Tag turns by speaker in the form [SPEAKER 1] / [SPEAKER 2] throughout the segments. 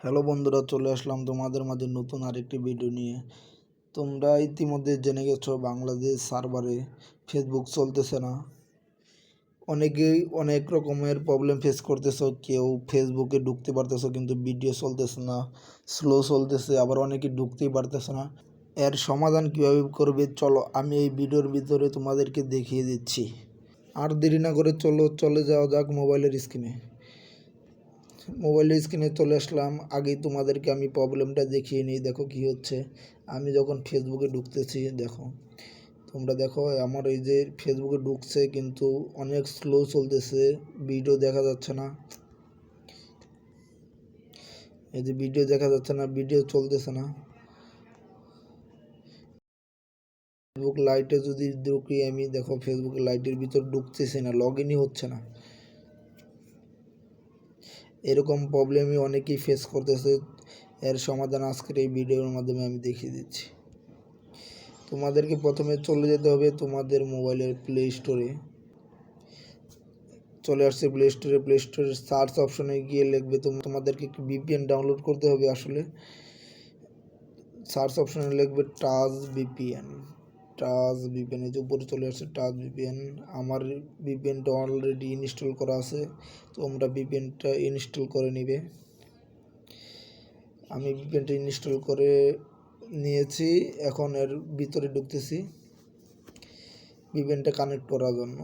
[SPEAKER 1] Hello বন্ধুরা, চলে আসলাম তোমাদের মাঝে নতুন আরেকটি ভিডিও নিয়ে। তোমরা ইতিমধ্যে জেনে গেছো বাংলাদেশ সার্ভারে ফেসবুক চলতেছে না। অনেকেই অনেক রকমের প্রবলেম ফেস করতেছো। কেউ ফেসবুকে ঢুকতে পারতেছো কিন্তু ভিডিও চলতেছে না, স্লো চলতেছে, আবার অনেকে ঢুকতেই পারতেছে না। এর সমাধান কীভাবে করবে চলো আমি এই ভিডিওর ভিতরে তোমাদেরকে দেখিয়ে দিচ্ছি। আর দেরি না করে চলে যাওয়া যাক মোবাইলের স্ক্রিনে। মোবাইলের স্ক্রিনে চলে আসলাম। আগেই তোমাদেরকে আমি প্রবলেমটা দেখিয়ে নিই। দেখো কি হচ্ছে। আমি যখন ফেসবুকে ঢুকতেছি, তোমরা দেখো আমার এই যে ফেসবুকে ঢুকছে কিন্তু অনেক স্লো চলতেছে, ভিডিও দেখা যাচ্ছে না। এই যে ভিডিও দেখা যাচ্ছে না, ভিডিও চলতেছে না। ফেসবুক লাইটে যদি ঢুকি আমি, দেখো ফেসবুক লাইটের ভিতর ঢুকতেছি না, লগ ইনই হচ্ছে না। এরকম প্রবলেমই অনেকেই ফেস করতেছে। এর সমাধান আজকের এই ভিডিওর মাধ্যমে আমি দেখিয়ে দিচ্ছি। তোমাদেরকে প্রথমে চলে যেতে হবে তোমাদের মোবাইলের প্লে স্টোরে। চলে আসছে প্লে স্টোরের সার্চ অপশনে গিয়ে লিখবে তোমাদেরকে একটি ভিপিএন ডাউনলোড করতে হবে। আসলে সার্চ অপশনে লিখবে টাচ ভিপিএন। এই যে উপরে চলে আসছে টাচ ভিপিএন। আমার ভিপিএনটা অলরেডি ইনস্টল করা আছে, তোমরা ভিপিএনটা ইনস্টল করে নিবে। আমি ভিপিএনটা ইনস্টল করে নিয়েছি, এখন এর ভিতরে ঢুকতেছি ভিপিএনটা কানেক্ট করার জন্য।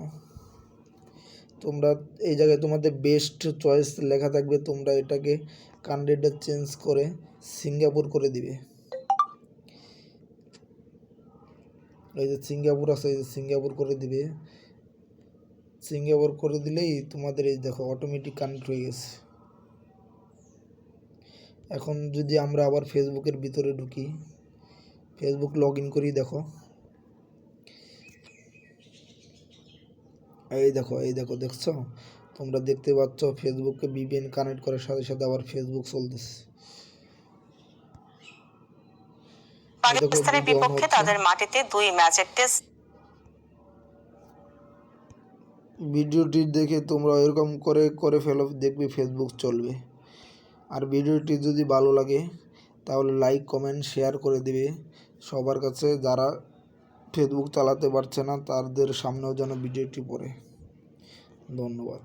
[SPEAKER 1] তোমরা এই জায়গায় তোমাদের বেস্ট চয়েস লেখা থাকবে, তোমরা এটাকে কান্ট্রিটা চেঞ্জ করে সিঙ্গাপুর করে দিবে। এই যে সিঙ্গাপুর আছে, এই যে সিঙ্গাপুর করে দিবে। সিঙ্গাপুর করে দিলেই তোমাদের এই দেখো অটোমেটিক কানেক্ট হয়ে গেছে। এখন যদি আমরা আবার ফেসবুকের ভিতরে ঢুকি, ফেসবুক লগ ইন করি, দেখো দেখছো, তোমরা দেখতে পাচ্ছ ফেসবুককে ভিপিএন কানেক্ট করার সাথে সাথে আবার ফেসবুক চলতেছে।
[SPEAKER 2] পাকিস্তানের বিপক্ষে তাদের মাটিতে 2 ম্যাচের টেস্ট।
[SPEAKER 1] ভিডিওটি দেখে তোমরা এরকম করে ফেলো, দেখবে ফেসবুক চলবে। আর ভিডিওটি যদি ভালো লাগে তাহলে লাইক কমেন্ট শেয়ার করে দিবে সবার কাছে, যারা ফেসবুক চালাতে পারছে না তাদের সামনেও যেন ভিডিওটি পড়ে। ধন্যবাদ।